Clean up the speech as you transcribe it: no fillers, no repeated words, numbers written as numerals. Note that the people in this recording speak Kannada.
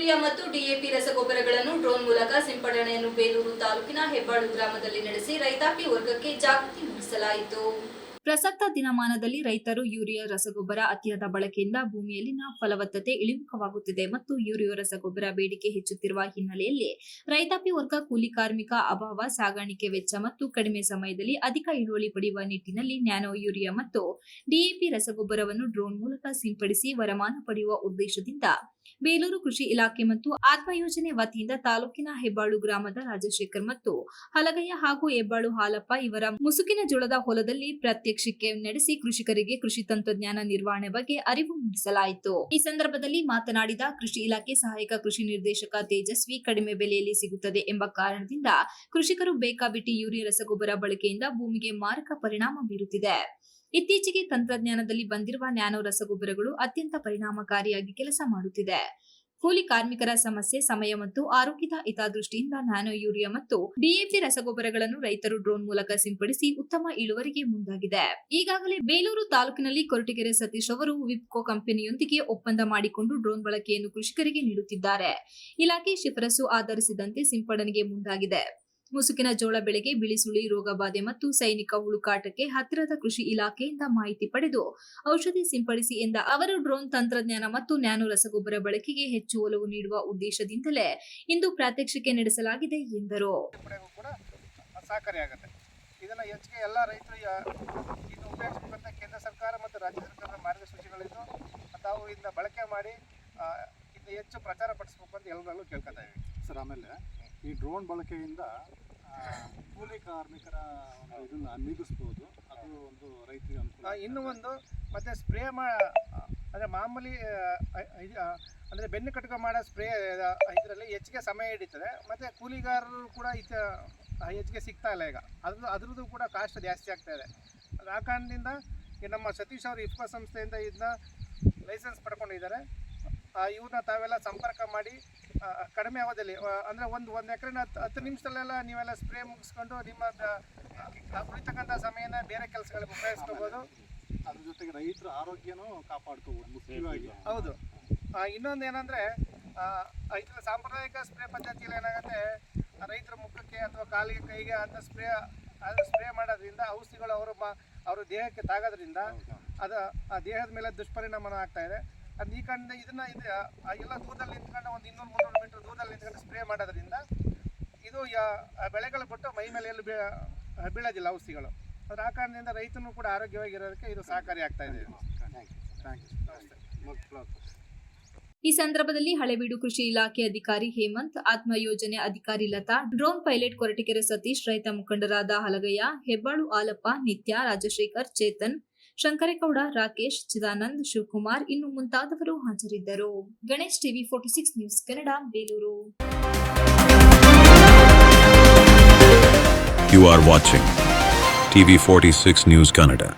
ಯೂರಿಯಾ ಮತ್ತು ಡಿಎಪಿ ರಸಗೊಬ್ಬರಗಳನ್ನು ಡ್ರೋನ್ ಮೂಲಕ ಸಿಂಪಡಣೆಯನ್ನು ಬೇಲೂರು ತಾಲೂಕಿನ ಹೆಬ್ಬಾಳು ಗ್ರಾಮದಲ್ಲಿ ನಡೆಸಿ ರೈತಾಪಿ ವರ್ಗಕ್ಕೆ ಜಾಗೃತಿ ಮೂಡಿಸಲಾಯಿತು. ಪ್ರಸಕ್ತ ದಿನಮಾನದಲ್ಲಿ ರೈತರು ಯೂರಿಯಾ ರಸಗೊಬ್ಬರ ಅತಿಯಾದ ಬಳಕೆಯಿಂದ ಭೂಮಿಯಲ್ಲಿನ ಫಲವತ್ತತೆ ಇಳಿಮುಖವಾಗುತ್ತಿದೆ ಮತ್ತು ಯೂರಿಯಾ ರಸಗೊಬ್ಬರ ಬೇಡಿಕೆ ಹೆಚ್ಚುತ್ತಿರುವ ಹಿನ್ನೆಲೆಯಲ್ಲಿ ರೈತಾಪಿ ವರ್ಗ ಕೂಲಿ ಕಾರ್ಮಿಕ ಅಭಾವ, ಸಾಗಾಣಿಕೆ ವೆಚ್ಚ ಮತ್ತು ಕಡಿಮೆ ಸಮಯದಲ್ಲಿ ಅಧಿಕ ಇಳುವರಿ ಪಡೆಯುವ ನಿಟ್ಟಿನಲ್ಲಿ ನ್ಯಾನೋ ಯೂರಿಯಾ ಮತ್ತು ಡಿಎಪಿ ರಸಗೊಬ್ಬರವನ್ನು ಡ್ರೋನ್ ಮೂಲಕ ಸಿಂಪಡಿಸಿ ವರಮಾನ ಪಡೆಯುವ ಉದ್ದೇಶದಿಂದ ಬೇಲೂರು ಕೃಷಿ ಇಲಾಖೆ ಮತ್ತು ಆತ್ಮ ಯೋಜನೆ ವತಿಯಿಂದ ತಾಲೂಕಿನ ಹೆಬ್ಬಾಳು ಗ್ರಾಮದ ರಾಜಶೇಖರ್ ಮತ್ತು ಹಲಗಯ್ಯ ಹಾಗೂ ಹೆಬ್ಬಾಳು ಹಾಲಪ್ಪ ಇವರ ಮುಸುಕಿನ ಜೋಳದ ಹೊಲದಲ್ಲಿ ಪ್ರಾತ್ಯಕ್ಷಿಕೆ ನಡೆಸಿ ಕೃಷಿಕರಿಗೆ ಕೃಷಿ ತಂತ್ರಜ್ಞಾನ ನಿರ್ವಹಣೆ ಬಗ್ಗೆ ಅರಿವು ಮೂಡಿಸಲಾಯಿತು. ಈ ಸಂದರ್ಭದಲ್ಲಿ ಮಾತನಾಡಿದ ಕೃಷಿ ಇಲಾಖೆ ಸಹಾಯಕ ಕೃಷಿ ನಿರ್ದೇಶಕ ತೇಜಸ್ವಿ, ಕಡಿಮೆ ಬೆಲೆಯಲ್ಲಿ ಸಿಗುತ್ತದೆ ಎಂಬ ಕಾರಣದಿಂದ ಕೃಷಿಕರು ಬೇಕಾಬಿಟ್ಟಿ ಯೂರಿಯಾ ರಸಗೊಬ್ಬರ ಬಳಕೆಯಿಂದ ಭೂಮಿಗೆ ಮಾರಕ ಪರಿಣಾಮ ಬೀರುತ್ತಿದೆ. ಇತ್ತೀಚೆಗೆ ತಂತ್ರಜ್ಞಾನದಲ್ಲಿ ಬಂದಿರುವ ನ್ಯಾನೋ ರಸಗೊಬ್ಬರಗಳು ಅತ್ಯಂತ ಪರಿಣಾಮಕಾರಿಯಾಗಿ ಕೆಲಸ ಮಾಡುತ್ತಿದೆ. ಕೂಲಿ ಕಾರ್ಮಿಕರ ಸಮಸ್ಯೆ, ಸಮಯ ಮತ್ತು ಆರೋಗ್ಯದ ಹಿತದೃಷ್ಟಿಯಿಂದ ನ್ಯಾನೋ ಯೂರಿಯಾ ಮತ್ತು ಡಿಎಪಿ ರಸಗೊಬ್ಬರಗಳನ್ನು ರೈತರು ಡ್ರೋನ್ ಮೂಲಕ ಸಿಂಪಡಿಸಿ ಉತ್ತಮ ಇಳುವರಿಗೆ ಮುಂದಾಗಿದೆ. ಈಗಾಗಲೇ ಬೇಲೂರು ತಾಲೂಕಿನಲ್ಲಿ ಕೊರಟಗೆರೆ ಸತೀಶ್ ಅವರು ವಿಪ್ಕೋ ಕಂಪನಿಯೊಂದಿಗೆ ಒಪ್ಪಂದ ಮಾಡಿಕೊಂಡು ಡ್ರೋನ್ ಬಳಕೆಯನ್ನು ಕೃಷಿಕರಿಗೆ ನೀಡುತ್ತಿದ್ದಾರೆ. ಇಲಾಖೆ ಶಿಫಾರಸು ಆಧರಿಸಿದಂತೆ ಸಿಂಪಡಣೆಗೆ ಮುಂದಾಗಿದೆ. ಮುಸುಕಿನ ಜೋಳ ಬೆಳೆಗೆ ಬಿಳಿಸುಳಿ ರೋಗಬಾಧೆ ಮತ್ತು ಸೈನಿಕ ಹುಳುಕಾಟಕ್ಕೆ ಹತ್ತಿರದ ಕೃಷಿ ಇಲಾಖೆಯಿಂದ ಮಾಹಿತಿ ಪಡೆದು ಔಷಧಿ ಸಿಂಪಡಿಸಿ ಎಂದ ಅವರು ಡ್ರೋನ್ ತಂತ್ರಜ್ಞಾನ ಮತ್ತು ನ್ಯಾನೋ ರಸಗೊಬ್ಬರ ಬಳಕೆಗೆ ಹೆಚ್ಚು ಒಲವು ನೀಡುವ ಉದ್ದೇಶದಿಂದಲೇ ಇಂದು ಪ್ರಾತ್ಯಕ್ಷಿಕೆ ನಡೆಸಲಾಗಿದೆ ಎಂದರು. ಇದನ್ನು ಹೆಚ್ಚಿಗೆ ಎಲ್ಲ ರೈತರು ಇದು ಉಪಯೋಗಿಸಬೇಕಂತ ಕೇಂದ್ರ ಸರ್ಕಾರ ಮತ್ತು ರಾಜ್ಯ ಸರ್ಕಾರದ ಮಾರ್ಗಸೂಚಿಗಳಿದ್ದು ತಾವು ಇದನ್ನ ಬಳಕೆ ಮಾಡಿ ಇದು ಹೆಚ್ಚು ಪ್ರಚಾರ ಪಡಿಸಬೇಕು ಅಂತ ಎಲ್ಲರಲ್ಲೂ ಕೇಳ್ಕೊತಾ ಇದ್ದೀವಿ ಸರ್. ಆಮೇಲೆ ಈ ಡ್ರೋನ್ ಬಳಕೆಯಿಂದ ಕೂಲಿ ಕಾರ್ಮಿಕರ ಇದನ್ನು ನಿಲ್ಲಿಸ್ಬೋದು, ಅದು ಒಂದು ರೈತರಿಗೆ ಅನುಕೂಲ. ಇನ್ನೂ ಒಂದು ಮತ್ತು ಸ್ಪ್ರೇ ಅಂದರೆ ಮಾಮೂಲಿ ಅಂದರೆ ಬೆನ್ನು ಕಟ್ಕೊ ಮಾಡೋ ಸ್ಪ್ರೇ ಇದರಲ್ಲಿ ಹೆಚ್ಚಿಗೆ ಸಮಯ ಹಿಡಿತದೆ ಮತ್ತು ಕೂಲಿಗಾರರು ಕೂಡ ಹೆಚ್ಚಿಗೆ ಸಿಗ್ತಾ ಇಲ್ಲ. ಈಗ ಅದ್ರದ್ದು ಕೂಡ ಕಾಸ್ಟ್ ಜಾಸ್ತಿ ಆಗ್ತಾ ಇದೆ. ಆ ಕಾರಣದಿಂದ ನಮ್ಮ ಸತೀಶ್ ಅವರು ಇಫ್ಕೋ ಸಂಸ್ಥೆಯಿಂದ ಇದನ್ನ ಲೈಸೆನ್ಸ್ ಪಡ್ಕೊಂಡಿದ್ದಾರೆ. ಇವ್ರನ್ನ ತಾವೆಲ್ಲ ಸಂಪರ್ಕ ಮಾಡಿ ಕಡಿಮೆ ಅವಧಿಯಲ್ಲಿ ಅಂದರೆ ಒಂದು ಎಕರೆನ 10 ನಿಮಿಷದಲ್ಲೆಲ್ಲ ನೀವೆಲ್ಲ ಸ್ಪ್ರೇ ಮುಗಿಸ್ಕೊಂಡು ನಿಮ್ಮ ಉಳಿತಕ್ಕಂಥ ಸಮಯನ ಬೇರೆ ಕೆಲಸಗಳಿಗೆ ಉಪಯೋಗಿಸ್ಕೋಬೋದು. ಅದ್ರ ಜೊತೆಗೆ ರೈತರ ಆರೋಗ್ಯನೂ ಕಾಪಾಡ್ಕೋಬೋದು ಮುಖ್ಯವಾಗಿ. ಹೌದು. ಇನ್ನೊಂದು ಏನಂದರೆ ಇದರ ಸಾಂಪ್ರದಾಯಿಕ ಸ್ಪ್ರೇ ಪದ್ಧತಿಯಲ್ಲಿ ಏನಾಗುತ್ತೆ, ರೈತರ ಮುಖಕ್ಕೆ ಅಥವಾ ಕಾಲಿಗೆ, ಕೈಗೆ ಅಂತ ಸ್ಪ್ರೇ ಮಾಡೋದ್ರಿಂದ ಔಷಧಿಗಳು ಅವರ ದೇಹಕ್ಕೆ ತಾಗೋದ್ರಿಂದ ಅದು ಆ ದೇಹದ ಮೇಲೆ ದುಷ್ಪರಿಣಾಮ ಆಗ್ತಾ ಇದೆ. ಅದು ಈ ಕಾರಣದಿಂದ ಎಲ್ಲ ದೂರದಲ್ಲಿ ನಿಂತ್ಕೊಂಡು ಒಂದು 200-300 ಮೀಟರ್ ದೂರದಲ್ಲಿ ನಿಂತ್ಕೊಂಡು ಸ್ಪ್ರೇ ಮಾಡೋದ್ರಿಂದ ಇದು ಬೆಳೆಗಳು ಬಿಟ್ಟು ಮೈ ಮೇಲೆ ಎಲ್ಲೂ ಬೀಳೋದಿಲ್ಲ ಔಷಧಿಗಳು. ಅದ್ರ ಆ ಕಾರಣದಿಂದ ರೈತನು ಕೂಡ ಆರೋಗ್ಯವಾಗಿರೋದಕ್ಕೆ ಇದು ಸಹಕಾರಿ ಆಗ್ತಾ ಇದೆ. ಈ ಸಂದರ್ಭದಲ್ಲಿ ಹಳೆಬೀಡು ಕೃಷಿ ಇಲಾಖೆ ಅಧಿಕಾರಿ ಹೇಮಂತ್, ಆತ್ಮ ಯೋಜನೆ ಅಧಿಕಾರಿ ಲತಾ, ಡ್ರೋನ್ ಪೈಲಟ್ ಕೊರಟಗೆರೆ ಸತೀಶ್, ರೈತ ಮುಖಂಡರಾದ ಹಲಗಯ್ಯ, ಹೆಬ್ಬಾಳು ಆಲಪ್ಪ, ನಿತ್ಯ, ರಾಜಶೇಖರ್, ಚೇತನ್, ಶಂಕರೇಗೌಡ, ರಾಕೇಶ್, ಚಿದಾನಂದ್, ಶಿವಕುಮಾರ್ ಇನ್ನು ಮುಂತಾದವರು ಹಾಜರಿದ್ದರು. Ganesh, TV 46 news Kannada, Belur. You are watching TV 46 News Kannada.